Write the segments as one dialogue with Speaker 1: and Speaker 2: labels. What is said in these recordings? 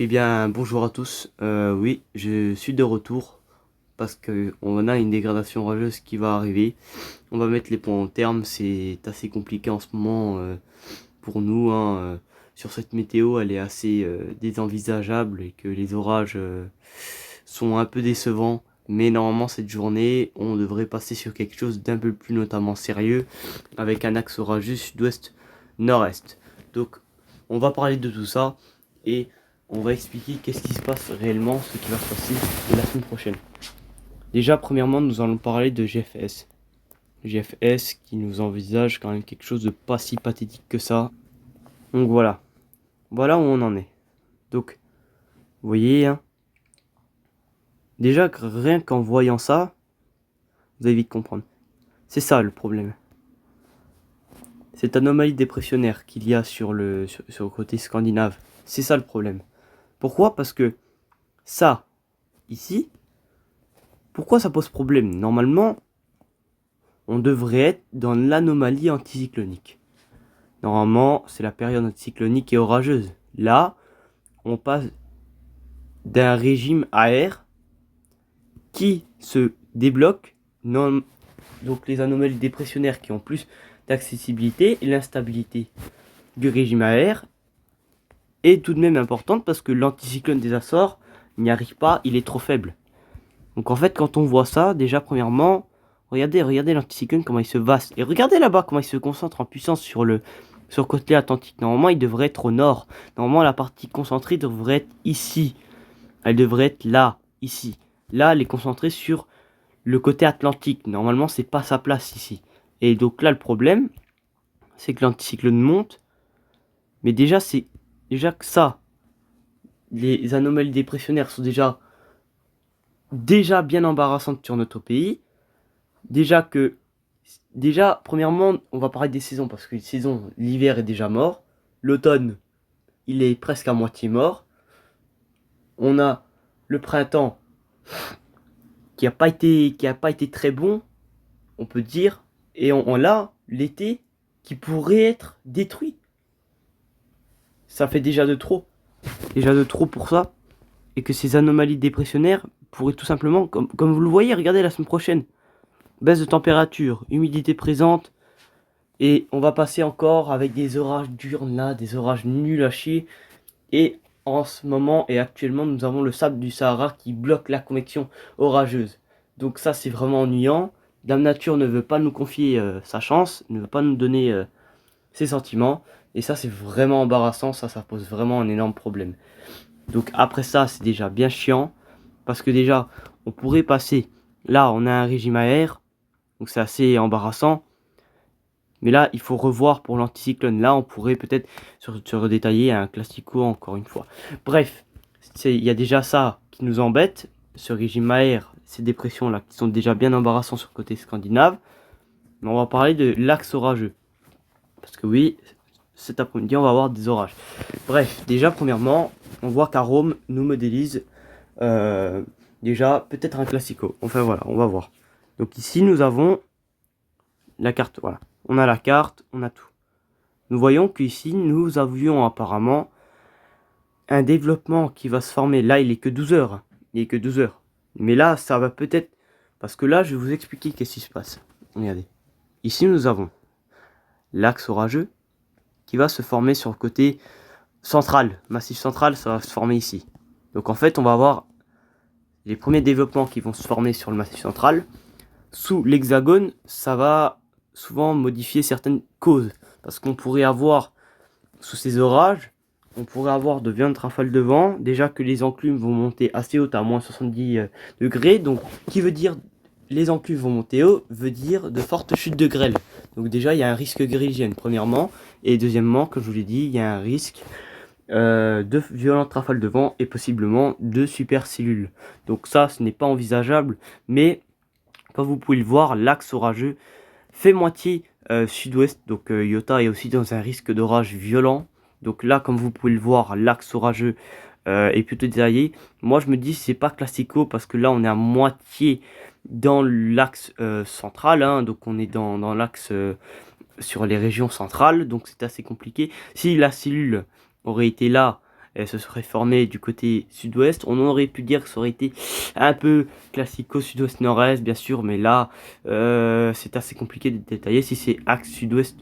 Speaker 1: Eh bien, bonjour à tous. Oui, je suis de retour parce que on a une dégradation orageuse qui va arriver. On va mettre les points en terme. C'est assez compliqué en ce moment pour nous, hein. Sur cette météo, elle est assez désenvisageable et que les orages sont un peu décevants. Mais normalement, cette journée, on devrait passer sur quelque chose d'un peu plus notamment sérieux avec un axe orageux sud-ouest-nord-est. Donc, on va parler de tout ça et on va expliquer qu'est-ce qui se passe réellement, ce qui va se passer la semaine prochaine. Déjà, premièrement, nous allons parler de GFS. GFS qui nous envisage quand même quelque chose de pas si pathétique que ça. Donc voilà. Voilà où on en est. Donc, vous voyez, hein, déjà, rien qu'en voyant ça, vous allez vite comprendre. C'est ça le problème. Cette anomalie dépressionnaire qu'il y a sur le côté scandinave. C'est ça le problème. Pourquoi? Parce que ça, ici, pourquoi ça pose problème? Normalement, on devrait être dans l'anomalie anticyclonique. Normalement, c'est la période anticyclonique et orageuse. Là, on passe d'un régime AR qui se débloque. Donc les anomalies dépressionnaires qui ont plus d'accessibilité et l'instabilité du régime AR est tout de même importante parce que l'anticyclone des Açores n'y arrive pas, il est trop faible. Donc en fait, quand on voit ça, déjà premièrement, regardez l'anticyclone comment il se vaste. Et regardez là-bas comment il se concentre en puissance sur le côté atlantique. Normalement, il devrait être au nord. Normalement, la partie concentrée devrait être ici. Elle devrait être là, ici. Là, elle est concentrée sur le côté atlantique. Normalement, c'est pas sa place ici. Et donc là, le problème, c'est que l'anticyclone monte. Mais déjà que ça, les anomalies dépressionnaires sont déjà bien embarrassantes sur notre pays. Déjà, premièrement, on va parler des saisons, parce que l'hiver est déjà mort. L'automne, il est presque à moitié mort. On a le printemps qui a pas été très bon, on peut dire. Et on a l'été qui pourrait être détruit. Ça fait déjà de trop. Déjà de trop pour ça. Et que ces anomalies dépressionnaires pourraient tout simplement, comme vous le voyez, regardez la semaine prochaine. Baisse de température, humidité présente. Et on va passer encore avec des orages durs là, des orages nuls à chier. Et en ce moment et actuellement, nous avons le sable du Sahara qui bloque la convection orageuse. Donc ça, c'est vraiment ennuyant. Dame Nature ne veut pas nous confier sa chance, ne veut pas nous donner ses sentiments. Et ça, c'est vraiment embarrassant. Ça pose vraiment un énorme problème. Donc après ça, c'est déjà bien chiant. Parce que déjà, on pourrait passer... Là, on a un régime AR. Donc c'est assez embarrassant. Mais là, il faut revoir pour l'anticyclone. Là, on pourrait peut-être se redétailler un classico encore une fois. Bref, il y a déjà ça qui nous embête. Ce régime AR, ces dépressions-là, qui sont déjà bien embarrassants sur le côté scandinave. Mais on va parler de l'axe orageux. Parce que oui, cet après-midi, on va avoir des orages. Bref, déjà, premièrement, on voit qu'à Rome, nous modélise déjà peut-être un classico. Enfin voilà, on va voir. Donc ici, nous avons la carte, voilà. On a la carte, on a tout. Nous voyons qu'ici, nous avions apparemment un développement qui va se former. Là, il est que 12 heures. Il est que 12 heures. Mais là, ça va peut-être... Parce que là, je vais vous expliquer qu'est-ce qui se passe. Regardez. Ici, nous avons l'axe orageux qui va se former sur le côté central. Massif central, ça va se former ici. Donc en fait, on va avoir les premiers développements qui vont se former sur le massif central. Sous l'hexagone, ça va souvent modifier certaines causes. Parce qu'on pourrait avoir, sous ces orages, on pourrait avoir de violentes rafales de vent. Déjà que les enclumes vont monter assez haut, à moins 70 degrés. Donc, qui veut dire les enclumes vont monter haut, veut dire de fortes chutes de grêle. Donc déjà, il y a un risque grêlien, premièrement. Et deuxièmement, comme je vous l'ai dit, il y a un risque de violentes rafales de vent et possiblement de supercellules. Donc ça, ce n'est pas envisageable. Mais, comme vous pouvez le voir, l'axe orageux fait moitié sud-ouest. Donc Iota est aussi dans un risque d'orage violent. Donc là, comme vous pouvez le voir, l'axe orageux est plutôt détaillé. Moi, je me dis, c'est pas classico parce que là, on est à moitié dans l'axe central. Hein, donc on est dans l'axe sur les régions centrales. Donc c'est assez compliqué. Si la cellule aurait été là, se serait formé du côté sud-ouest, on aurait pu dire que ça aurait été un peu classico sud-ouest nord-est, bien sûr, mais là, c'est assez compliqué de détailler si c'est axe sud-ouest,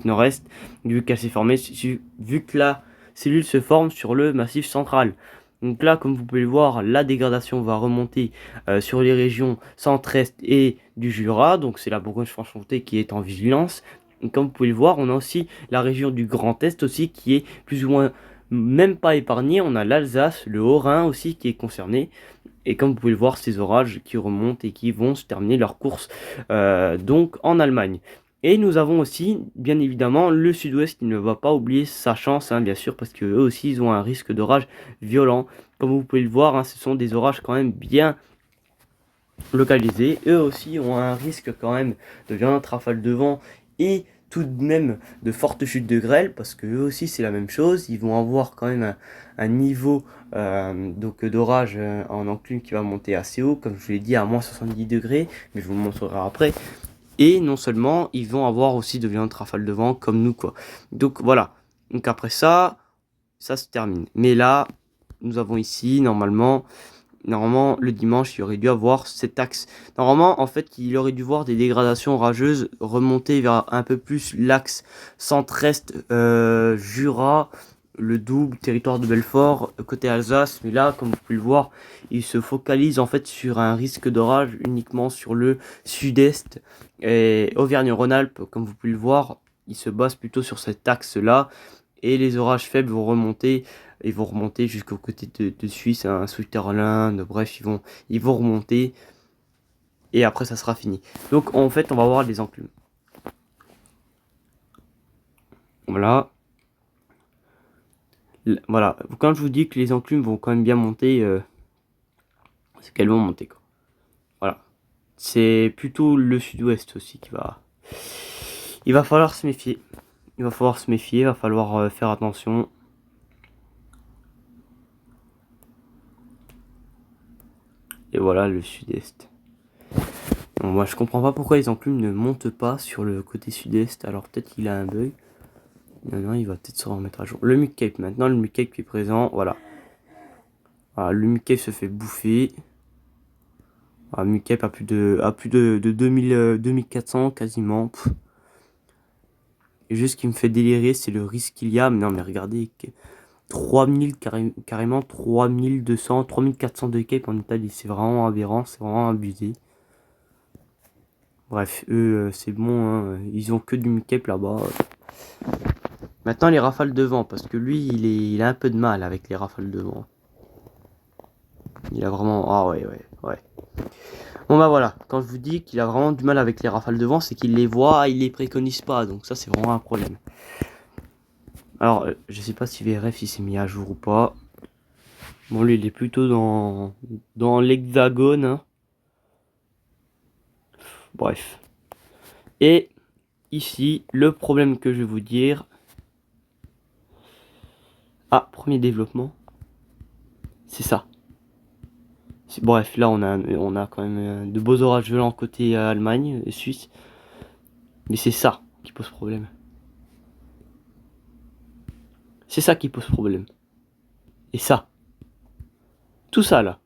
Speaker 1: nord-est, vu qu'elle s'est formée, vu que la cellule se forme sur le massif central. Donc là, comme vous pouvez le voir, la dégradation va remonter sur les régions centre-est et du Jura. Donc c'est la Bourgogne-Franche-Comté qui est en vigilance. Et comme vous pouvez le voir, on a aussi la région du Grand Est aussi qui est plus ou moins même pas épargnée. On a l'Alsace, le Haut-Rhin aussi qui est concerné. Et comme vous pouvez le voir, ces orages qui remontent et qui vont se terminer leur course donc en Allemagne. Et nous avons aussi, bien évidemment, le sud-ouest qui ne va pas oublier sa chance, hein, bien sûr, parce qu'eux aussi, ils ont un risque d'orage violent. Comme vous pouvez le voir, hein, ce sont des orages quand même bien localisés. Eux aussi ont un risque quand même de violentes rafales de vent et tout de même de fortes chutes de grêle, parce que eux aussi c'est la même chose. Ils vont avoir quand même un niveau donc d'orage en enclume qui va monter assez haut, comme je vous l'ai dit, à moins 70 degrés, mais je vous le montrerai après. Et non seulement, ils vont avoir aussi de violentes rafales de vent comme nous, quoi. Donc voilà. Donc après ça, ça se termine. Mais là, nous avons ici, normalement, le dimanche, il aurait dû avoir cet axe. Normalement, en fait, il aurait dû voir des dégradations orageuses remonter vers un peu plus l'axe centre-est, Jura, le Doubs, territoire de Belfort, côté Alsace. Mais là, comme vous pouvez le voir, il se focalise en fait sur un risque d'orage uniquement sur le sud-est et Auvergne-Rhône-Alpes. Comme vous pouvez le voir, il se base plutôt sur cet axe-là. Et les orages faibles vont remonter. Ils vont remonter jusqu'au côté de Suisse, hein, Switzerland, bref, ils vont remonter. Et après, ça sera fini. Donc, en fait, on va avoir des enclumes. Voilà. Voilà. Quand je vous dis que les enclumes vont quand même bien monter, c'est qu'elles vont monter, quoi. Voilà. C'est plutôt le sud-ouest aussi qui va... Il va falloir se méfier. Il va falloir se méfier, il va falloir faire attention. Et voilà le sud-est. Bon, moi je comprends pas pourquoi les enclumes ne montent pas sur le côté sud-est. Alors peut-être qu'il a un bug. Non, il va peut-être se remettre à jour. Le Mid-Cape, maintenant le Mid-Cape qui est présent, voilà. Voilà, le Mid-Cape se fait bouffer. Voilà, Mid-Cape a plus de 2000, 2400 quasiment. Pff. Et juste ce qui me fait délirer, c'est le risque qu'il y a. Mais non, mais regardez, 3000 carrément 3200, 3400 de Cape en Italie. C'est vraiment aberrant, c'est vraiment abusé. Bref, eux, c'est bon, hein. Ils ont que du Mid-Cape là-bas. Maintenant, les rafales de vent, parce que lui, il a un peu de mal avec les rafales de vent. Il a vraiment... Ah ouais. Bon bah voilà, quand je vous dis qu'il a vraiment du mal avec les rafales de vent, c'est qu'il les voit, il les préconise pas, donc ça c'est vraiment un problème. Alors, je sais pas si VRF il s'est mis à jour ou pas. Bon, lui il est plutôt dans l'hexagone, hein. Bref. Et ici, le problème que je vais vous dire... Ah, premier développement. C'est ça. Bref, là on a quand même de beaux orages violents côté Allemagne et Suisse. Mais c'est ça qui pose problème. C'est ça qui pose problème. Et ça. Tout ça là.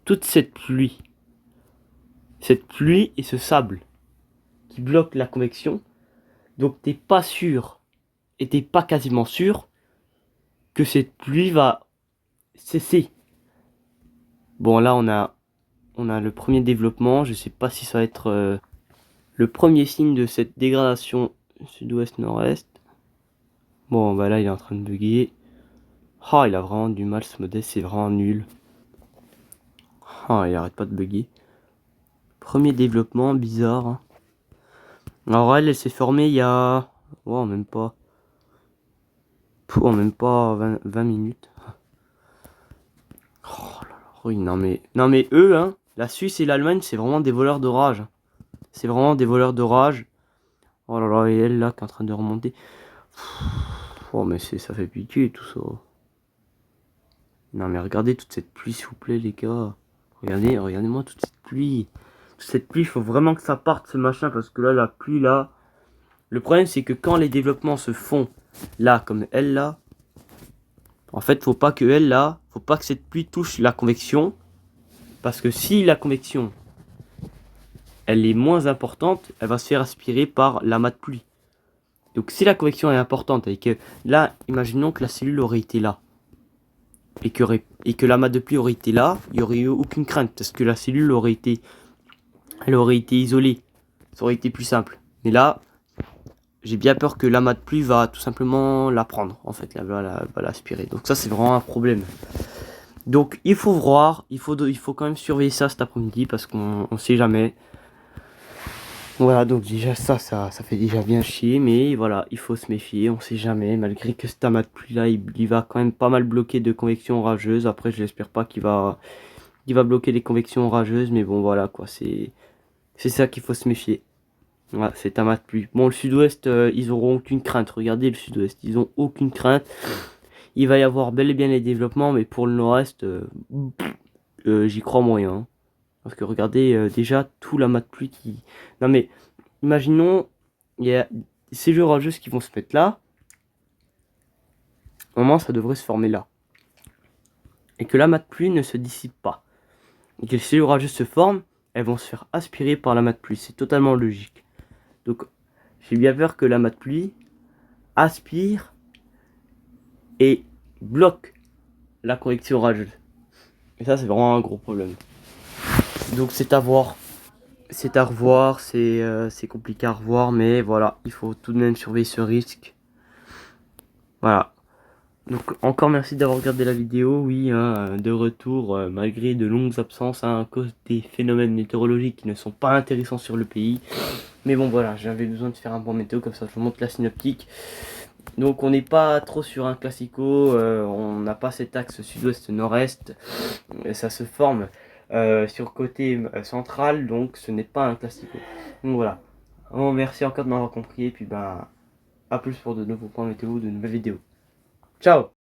Speaker 1: Toute cette pluie. Cette pluie et ce sable qui bloquent la convection. Donc t'es pas sûr. Et t'es pas quasiment sûr que cette pluie va cesser. Bon là on a le premier développement. Je sais pas si ça va être le premier signe de cette dégradation sud-ouest-nord-est. Bon bah là il est en train de bugger. Ah, il a vraiment du mal ce modèle, c'est vraiment nul. Ah, il arrête pas de bugger. Premier développement, bizarre. Hein. Alors elle s'est formée il y a... Oh, même pas... même pas 20 minutes. Oh là là, oui, non mais eux, hein, la Suisse et l'Allemagne, c'est vraiment des voleurs d'orage. C'est vraiment des voleurs d'orage. Oh là là, et elle là, qui est en train de remonter. Oh, mais ça fait pitié tout ça. Non mais regardez toute cette pluie, s'il vous plaît, les gars. Regardez-moi toute cette pluie. Toute cette pluie, il faut vraiment que ça parte, ce machin, parce que là, la pluie, là... Le problème, c'est que quand les développements se font, là, comme elle, là, fait, faut pas que cette pluie touche la convection. Parce que si la convection, elle est moins importante, elle va se faire aspirer par l'amas de pluie. Donc si la convection est importante et que là, imaginons que la cellule aurait été là. Et que l'amas de pluie aurait été là, il n'y aurait eu aucune crainte. Parce que la cellule elle aurait été isolée. Ça aurait été plus simple. Mais là, j'ai bien peur que l'amas de pluie va tout simplement la prendre. En fait, va l'aspirer. Donc ça, c'est vraiment un problème. Donc il faut voir, il faut quand même surveiller ça cet après-midi parce qu'on sait jamais. Voilà, donc déjà ça fait déjà bien chier, mais voilà, il faut se méfier, on sait jamais, malgré que cet amas de pluie là, il va quand même pas mal bloquer de convection orageuse. Après, j'espère pas qu'il va bloquer les convections orageuses, mais bon voilà quoi, c'est ça qu'il faut se méfier. Voilà, cet amas de pluie. Bon, le sud-ouest, ils auront aucune crainte, regardez le sud-ouest, ils ont aucune crainte. Il va y avoir bel et bien les développements, mais pour le nord-est, j'y crois moyen. Hein. Parce que regardez déjà tout l'amas de pluie qui... Non mais, imaginons, il y a ces jeux orageuses qui vont se mettre là. Normalement, ça devrait se former là. Et que l'amas de pluie ne se dissipe pas. Et que les cellules orageuses se forment, elles vont se faire aspirer par l'amas de pluie. C'est totalement logique. Donc, j'ai bien peur que l'amas de pluie aspire et bloque la convection orageuse. Et ça, c'est vraiment un gros problème. Donc, c'est à voir. C'est à revoir, c'est compliqué à revoir, mais voilà, il faut tout de même surveiller ce risque. Voilà. Donc encore merci d'avoir regardé la vidéo, oui, hein, de retour, malgré de longues absences, hein, à cause des phénomènes météorologiques qui ne sont pas intéressants sur le pays. Mais bon voilà, j'avais besoin de faire un point météo, comme ça je vous montre la synoptique. Donc on n'est pas trop sur un classico, on n'a pas cet axe sud-ouest-nord-est, ça se forme sur le côté central, donc ce n'est pas un classico. Donc voilà, bon, merci encore de m'avoir compris, et puis ben, à plus pour de nouveaux points météo, de nouvelles vidéos. Ciao!